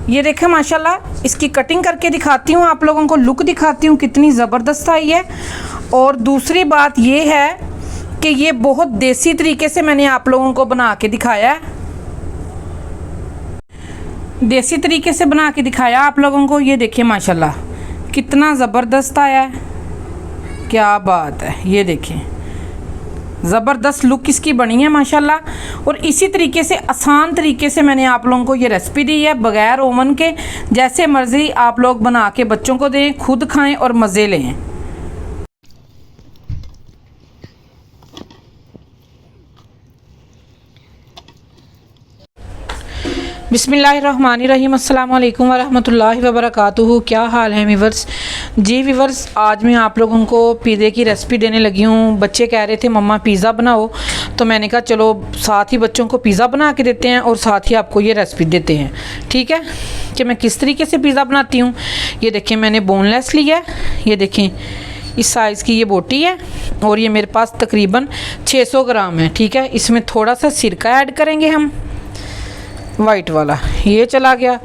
ये देखें माशाल्लाह, इसकी कटिंग करके दिखाती हूँ आप लोगों को, लुक दिखाती हूँ कितनी ज़बरदस्त आई है। और दूसरी बात ये है कि ये बहुत देसी तरीके से मैंने आप लोगों को बना के दिखाया है, देसी तरीके से बना के दिखाया आप लोगों को। ये देखिए माशाल्लाह कितना ज़बरदस्त आया है, क्या बात है। ये देखें ज़बरदस्त लुक इसकी बनी है माशाल्लाह। और इसी तरीके से आसान तरीके से मैंने आप लोगों को ये रेसिपी दी है, बग़ैर ओवन के, जैसे मर्ज़ी आप लोग बना के बच्चों को दें, खुद खाएं और मज़े लें। बिस्मिल्लाहिर्रहमानिर्रहीम, अस्सलाम वालेकुम वरहमतुल्लाहि वबरकातुहू। क्या हाल है वीवर्स? जी वीवर्स, आज मैं आप लोगों को पिज़्ज़े की रेसिपी देने लगी हूँ। बच्चे कह रहे थे मम्मा पिज़्ज़ा बनाओ, तो मैंने कहा चलो साथ ही बच्चों को पिज़्ज़ा बना के देते हैं और साथ ही आपको ये रेसिपी देते हैं। ठीक है कि मैं किस तरीके से पिज़्ज़ा बनाती हूँ। ये देखें मैंने बोनलेस लिया है, ये देखें इस साइज़ की ये बोटी है और ये मेरे पास तकरीबन 600 ग्राम है। ठीक है, इसमें थोड़ा सा सिरका ऐड करेंगे हम, वाइट वाला, ये चला गया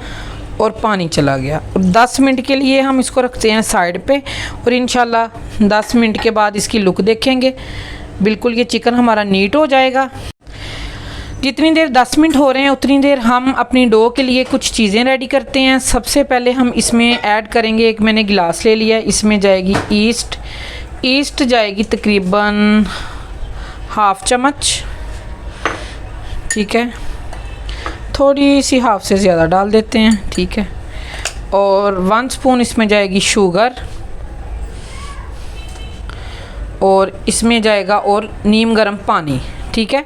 और पानी चला गया। और 10 मिनट के लिए हम इसको रखते हैं साइड पे और इंशाल्लाह 10 मिनट के बाद इसकी लुक देखेंगे। बिल्कुल ये चिकन हमारा नीट हो जाएगा। जितनी देर 10 मिनट हो रहे हैं उतनी देर हम अपनी डो के लिए कुछ चीज़ें रेडी करते हैं। सबसे पहले हम इसमें ऐड करेंगे, एक मैंने गिलास ले लिया है, इसमें जाएगी ईस्ट जाएगी तकरीबन हाफ़ चम्मच। ठीक है, थोड़ी सी हाफ से ज़्यादा डाल देते हैं। ठीक है, और 1 स्पून इसमें जाएगी शुगर और इसमें जाएगा और नीम गर्म पानी। ठीक है,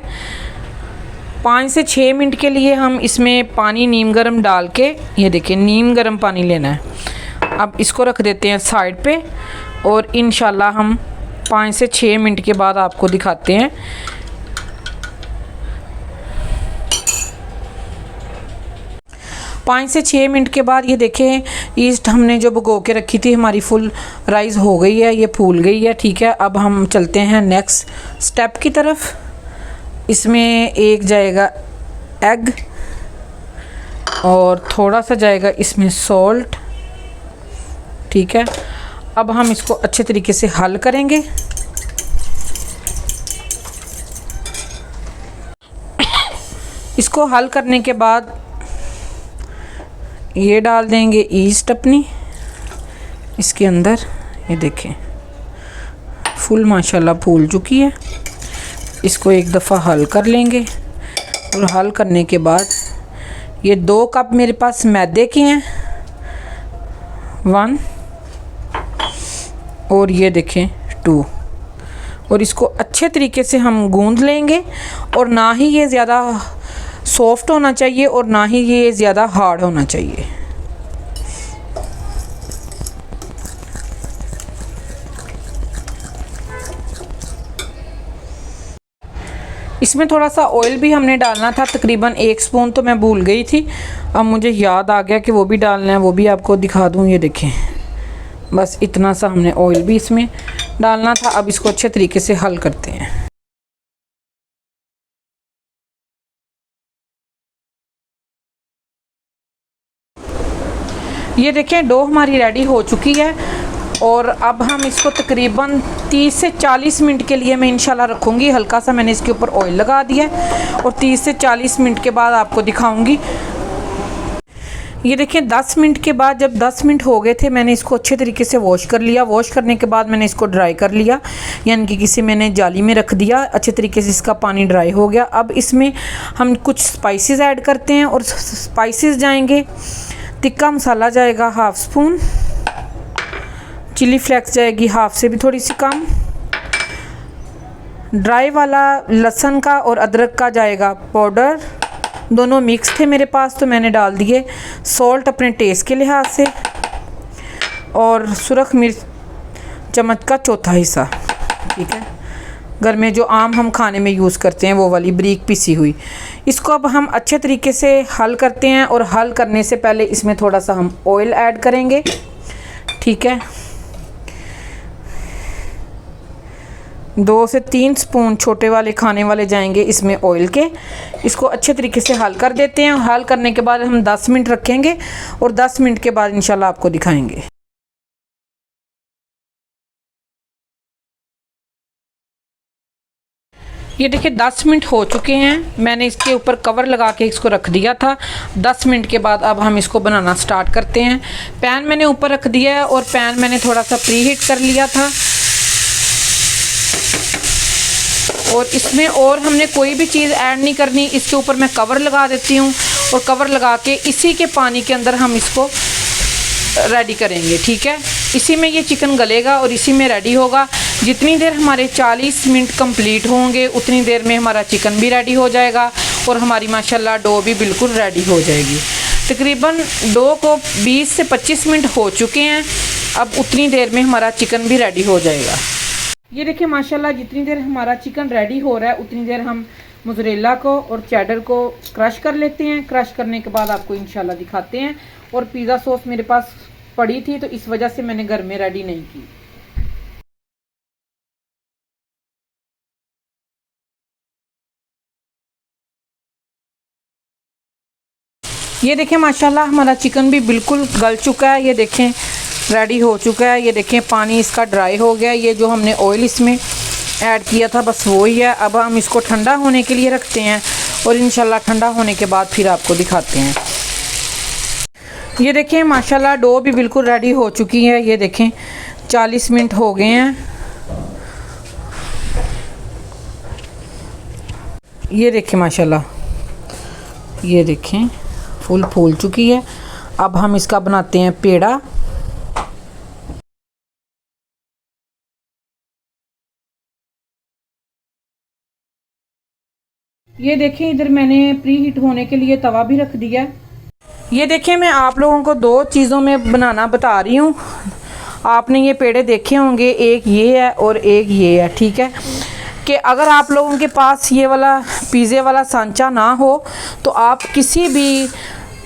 5 से 6 मिनट के लिए हम इसमें पानी नीम गर्म डाल के, ये देखिए नीम गर्म पानी लेना है। अब इसको रख देते हैं साइड पे और इंशाल्लाह हम 5 से 6 मिनट के बाद आपको दिखाते हैं। 5 से 6 मिनट के बाद ये देखें ईस्ट हमने जो भिगो के रखी थी हमारी फुल राइज़ हो गई है, ये फूल गई है। ठीक है, अब हम चलते हैं नेक्स्ट स्टेप की तरफ। इसमें एक जाएगा एग और थोड़ा सा जाएगा इसमें सॉल्ट। ठीक है, अब हम इसको अच्छे तरीके से हल करेंगे। इसको हल करने के बाद ये डाल देंगे ईस्ट अपनी इसके अंदर। ये देखें फुल माशाल्लाह फूल चुकी है। इसको एक दफ़ा हल कर लेंगे और हल करने के बाद ये 2 कप मेरे पास मैदे के हैं, 1 और ये देखें 2। और इसको अच्छे तरीके से हम गूंद लेंगे और ना ही ये ज़्यादा सॉफ्ट होना चाहिए और ना ही ये ज़्यादा हार्ड होना चाहिए। इसमें थोड़ा सा ऑयल भी हमने डालना था, तकरीबन 1 स्पून, तो मैं भूल गई थी, अब मुझे याद आ गया कि वो भी डालना है, वो भी आपको दिखा दूँ। ये देखें बस इतना सा हमने ऑयल भी इसमें डालना था। अब इसको अच्छे तरीके से हल करते हैं। ये देखें डो हमारी रेडी हो चुकी है और अब हम इसको तकरीबन 30 से 40 मिनट के लिए मैं इंशाल्लाह रखूँगी। हल्का सा मैंने इसके ऊपर ऑयल लगा दिया है और 30 से 40 मिनट के बाद आपको दिखाऊंगी। ये देखें 10 मिनट के बाद, जब 10 मिनट हो गए थे, मैंने इसको अच्छे तरीके से वॉश कर लिया। वॉश करने के बाद मैंने इसको ड्राई कर लिया, यानी कि किसी मैंने जाली में रख दिया। अच्छे तरीके से इसका पानी ड्राई हो गया। अब इसमें हम कुछ स्पाइसेस ऐड करते हैं और स्पाइसेस जाएंगे, तिक्का मसाला जाएगा हाफ़ स्पून, चिली फ्लेक्स जाएगी हाफ़ से भी थोड़ी सी कम, ड्राई वाला लहसुन का और अदरक का जाएगा पाउडर, दोनों मिक्स थे मेरे पास तो मैंने डाल दिए, सॉल्ट अपने टेस्ट के लिहाज से, और सुरख मिर्च चम्मच का चौथा हिस्सा। ठीक है, घर में जो आम हम खाने में यूज़ करते हैं वो वाली बारीक पिसी हुई। इसको अब हम अच्छे तरीके से हल करते हैं और हल करने से पहले इसमें थोड़ा सा हम ऑयल ऐड करेंगे। ठीक है, 2 से 3 स्पून छोटे वाले खाने वाले जाएंगे इसमें ऑयल के। इसको अच्छे तरीके से हल कर देते हैं। हल करने के बाद हम 10 मिनट रखेंगे और 10 मिनट के बाद इंशाल्लाह आपको दिखाएंगे। ये देखिए 10 मिनट हो चुके हैं। मैंने इसके ऊपर कवर लगा के इसको रख दिया था। 10 मिनट के बाद अब हम इसको बनाना स्टार्ट करते हैं। पैन मैंने ऊपर रख दिया है और पैन मैंने थोड़ा सा प्री हीट कर लिया था। और इसमें और हमने कोई भी चीज़ ऐड नहीं करनी। इसके ऊपर मैं कवर लगा देती हूँ और कवर लगा के इसी के पानी के अंदर हम इसको रेडी करेंगे। ठीक है, इसी में ये चिकन गलेगा और इसी में रेडी होगा। जितनी देर हमारे 40 मिनट कंप्लीट होंगे उतनी देर में हमारा चिकन भी रेडी हो जाएगा और हमारी माशाल्लाह डो भी बिल्कुल रेडी हो जाएगी। तकरीबन डो को 20 से 25 मिनट हो चुके हैं। अब उतनी देर में हमारा चिकन भी रेडी हो जाएगा। ये देखिए माशाल्लाह जितनी देर हमारा चिकन रेडी हो रहा है उतनी देर हम मोज़रेला को और चेडर को क्रश कर लेते हैं। क्रश करने के बाद आपको इंशाल्लाह दिखाते हैं। और पिज़्ज़ा सॉस मेरे पास पड़ी थी तो इस वजह से मैंने घर में रेडी नहीं की। ये देखें माशाल्लाह हमारा चिकन भी बिल्कुल गल चुका है। ये देखें रेडी हो चुका है। ये देखें पानी इसका ड्राई हो गया। ये जो हमने ऑयल इसमें ऐड किया था बस वो ही है। अब हम इसको ठंडा होने के लिए रखते हैं और इंशाल्लाह ठंडा होने के बाद फिर आपको दिखाते हैं। ये देखें माशाल्लाह डो भी बिल्कुल रेडी हो चुकी है। ये देखें 40 मिनट हो गए हैं। ये देखें माशाल्लाह, ये देखें फुल फूल चुकी है। अब हम इसका बनाते हैं पेड़ा। ये देखें इधर मैंने प्री हीट होने के लिए तवा भी रख दिया। ये देखें मैं आप लोगों को 2 चीज़ों में बनाना बता रही हूँ। आपने ये पेड़े देखे होंगे, एक ये है और एक ये है। ठीक है, कि अगर आप लोगों के पास ये वाला पिज़्ज़े वाला सांचा ना हो तो आप किसी भी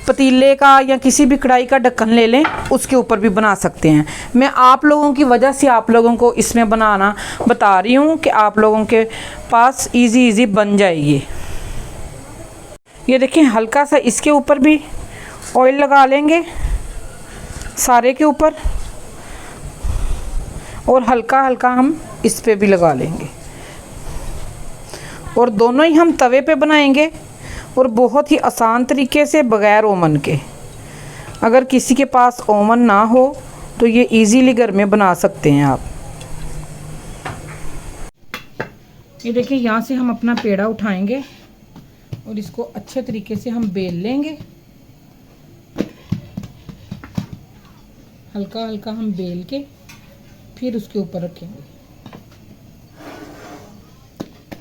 पतीले का या किसी भी कढ़ाई का ढक्कन ले लें, उसके ऊपर भी बना सकते हैं। मैं आप लोगों की वजह से आप लोगों को इसमें बनाना बता रही हूँ कि आप लोगों के पास इजी बन जाए। ये देखें हल्का सा इसके ऊपर भी ऑयल लगा लेंगे सारे के ऊपर और हल्का हल्का हम इस पे भी लगा लेंगे। और दोनों ही हम तवे पे बनाएंगे और बहुत ही आसान तरीके से बग़ैर ओवन के। अगर किसी के पास ओवन ना हो तो ये इजीली घर में बना सकते हैं आप। ये देखिए यहाँ से हम अपना पेड़ा उठाएंगे और इसको अच्छे तरीके से हम बेल लेंगे। हल्का हल्का हम बेल के फिर उसके ऊपर रखेंगे।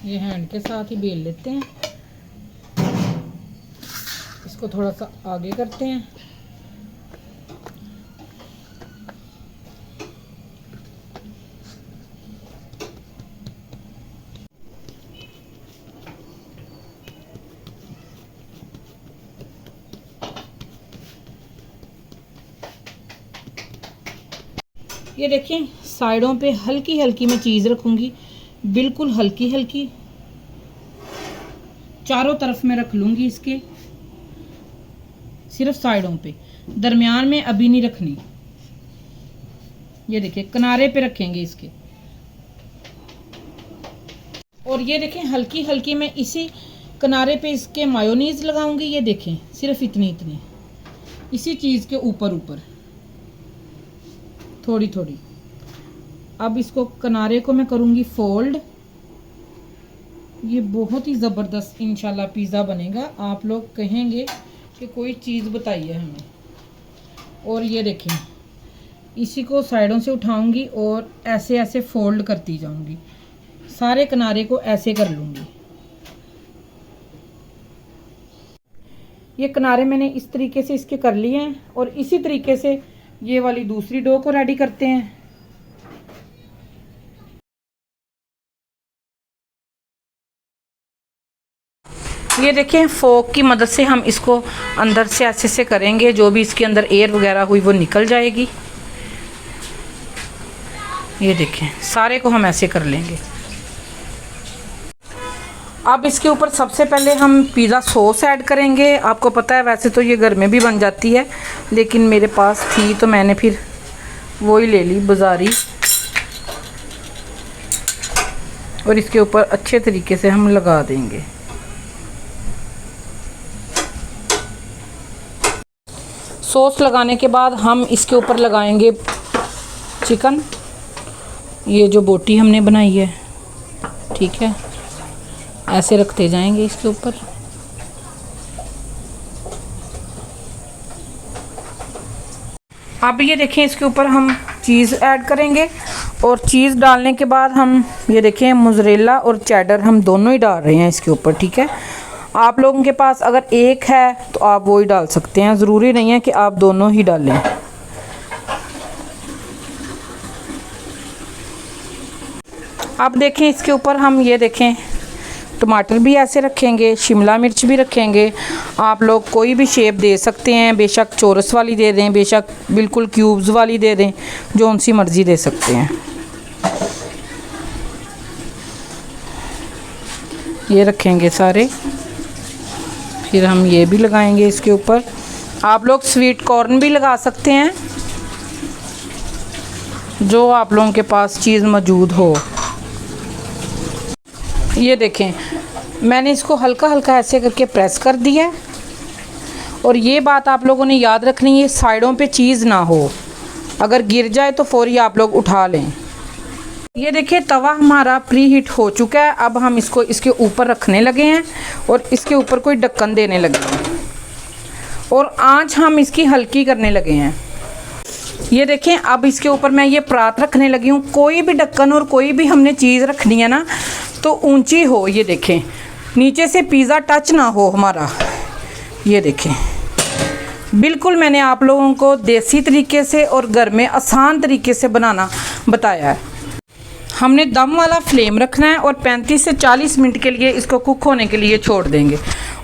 ये हैंड के साथ ही बेल लेते हैं। इसको थोड़ा सा आगे करते हैं। ये देखें साइडों पे हल्की हल्की मैं चीज़ रखूँगी, बिल्कुल हल्की हल्की। चारों तरफ में रख लूँगी इसके, सिर्फ साइडों पे, दरमियान में अभी नहीं रखनी। ये देखिए किनारे पे रखेंगे इसके। और ये देखें हल्की हल्की मैं इसी किनारे पे इसके मायोनीज लगाऊंगी। ये देखें सिर्फ इतनी इतनी इसी चीज़ के ऊपर ऊपर थोड़ी थोड़ी। अब इसको किनारे को मैं करूँगी फोल्ड। ये बहुत ही ज़बरदस्त इंशाल्लाह पिज़्ज़ा बनेगा। आप लोग कहेंगे कि कोई चीज़ बताइए हमें। और ये देखें इसी को साइडों से उठाऊंगी और ऐसे ऐसे फोल्ड करती जाऊंगी। सारे किनारे को ऐसे कर लूँगी। ये किनारे मैंने इस तरीके से इसके कर लिए हैं और इसी तरीके से ये वाली दूसरी डो को रेडी करते हैं। ये देखें फोक की मदद से हम इसको अंदर से ऐसे से करेंगे, जो भी इसके अंदर एयर वगैरह हुई वो निकल जाएगी। ये देखें सारे को हम ऐसे कर लेंगे। अब इसके ऊपर सबसे पहले हम पिज़्ज़ा सॉस ऐड करेंगे। आपको पता है वैसे तो ये घर में भी बन जाती है, लेकिन मेरे पास थी तो मैंने फिर वही ले ली बाज़ारी। और इसके ऊपर अच्छे तरीके से हम लगा देंगे। सॉस लगाने के बाद हम इसके ऊपर लगाएंगे चिकन, ये जो बोटी हमने बनाई है, ठीक है, ऐसे रखते जाएंगे इसके ऊपर। अब ये देखें इसके ऊपर हम चीज़ ऐड करेंगे और चीज़ डालने के बाद हम ये देखें मोज़रेला और चेडर हम दोनों ही डाल रहे हैं इसके ऊपर, ठीक है। आप लोगों के पास अगर एक है तो आप वो ही डाल सकते हैं, ज़रूरी नहीं है कि आप दोनों ही डालें। अब देखें इसके ऊपर हम ये देखें टमाटर भी ऐसे रखेंगे, शिमला मिर्च भी रखेंगे। आप लोग कोई भी शेप दे सकते हैं, बेशक चौरस वाली दे दें, बेशक बिल्कुल क्यूब्स वाली दे दें, जो उनसी मर्ज़ी दे सकते हैं। ये रखेंगे सारे, फिर हम ये भी लगाएंगे इसके ऊपर। आप लोग स्वीट कॉर्न भी लगा सकते हैं, जो आप लोगों के पास चीज़ मौजूद हो। ये देखें मैंने इसको हल्का हल्का ऐसे करके प्रेस कर दिया है। और ये बात आप लोगों ने याद रखनी है, साइडों पे चीज़ ना हो, अगर गिर जाए तो फ़ौरी आप लोग उठा लें। ये देखिए तवा हमारा प्री हीट हो चुका है। अब हम इसको इसके ऊपर रखने लगे हैं और इसके ऊपर कोई ढक्कन देने लगे हैं और आंच हम इसकी हल्की करने लगे हैं। ये देखें अब इसके ऊपर मैं ये परात रखने लगी हूँ। कोई भी ढक्कन और कोई भी हमने चीज़ रखनी है ना तो ऊंची हो, ये देखें नीचे से पिज़्ज़ा टच ना हो हमारा। ये देखें बिल्कुल मैंने आप लोगों को देसी तरीके से और घर में आसान तरीके से बनाना बताया है। हमने दम वाला फ्लेम रखना है और 35 से 40 मिनट के लिए इसको कुक होने के लिए छोड़ देंगे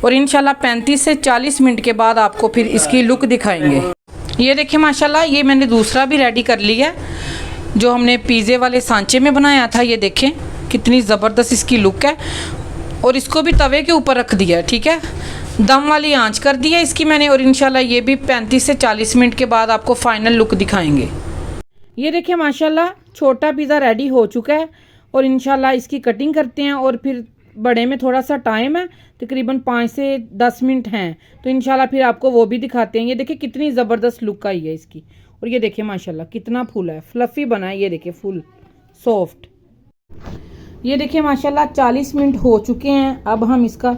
और इंशाल्लाह 35 से 40 मिनट के बाद आपको फिर इसकी लुक दिखाएंगे। ये देखिए माशाल्लाह ये मैंने दूसरा भी रेडी कर लिया है, जो हमने पिज़्ज़े वाले सांचे में बनाया था। ये देखें कितनी ज़बरदस्त इसकी लुक है और इसको भी तवे के ऊपर रख दिया है, ठीक है, दम वाली आंच कर दी है इसकी मैंने। और इंशाल्लाह ये भी 35 से 40 मिनट के बाद आपको फ़ाइनल लुक दिखाएंगे। ये देखिए माशाल्लाह छोटा पिज़्ज़ा रेडी हो चुका है और इंशाल्लाह इसकी कटिंग करते हैं और फिर बड़े में थोड़ा सा टाइम है, तकरीबन 5 से 10 मिनट हैं, तो इंशाल्लाह फिर आपको वो भी दिखाते हैं। ये देखिए कितनी ज़बरदस्त लुक आई है इसकी और ये देखिए माशाल्लाह कितना फूल है, फ्लफ़ी बना है, ये देखिए फुल सॉफ्ट। ये देखिए माशाल्लाह 40 मिनट हो चुके हैं। अब हम इसका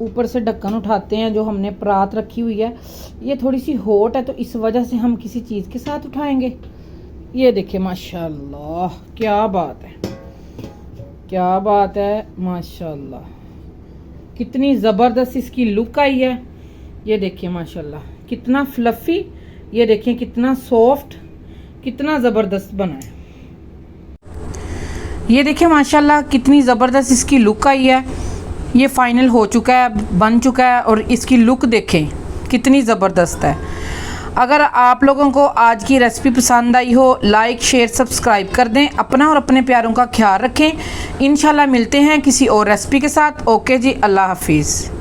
ऊपर से ढक्कन उठाते हैं, जो हमने परात रखी हुई है ये थोड़ी सी हॉट है तो इस वजह से हम किसी चीज़ के साथ उठाएंगे। ये देखिए माशाल्लाह क्या बात है, क्या बात है माशाल्लाह, कितनी ज़बरदस्त इसकी लुक आई है। ये देखिए माशाल्लाह कितना फ्लफ़ी, ये देखिए कितना सॉफ्ट, कितना ज़बरदस्त बना है। ये देखिए माशाल्लाह कितनी ज़बरदस्त इसकी लुक आई है। ये फाइनल हो चुका है, बन चुका है और इसकी लुक देखें कितनी ज़बरदस्त है। अगर आप लोगों को आज की रेसिपी पसंद आई हो, लाइक शेयर सब्सक्राइब कर दें। अपना और अपने प्यारों का ख्याल रखें। इंशाल्लाह मिलते हैं किसी और रेसिपी के साथ। ओके जी, अल्लाह हाफिज़।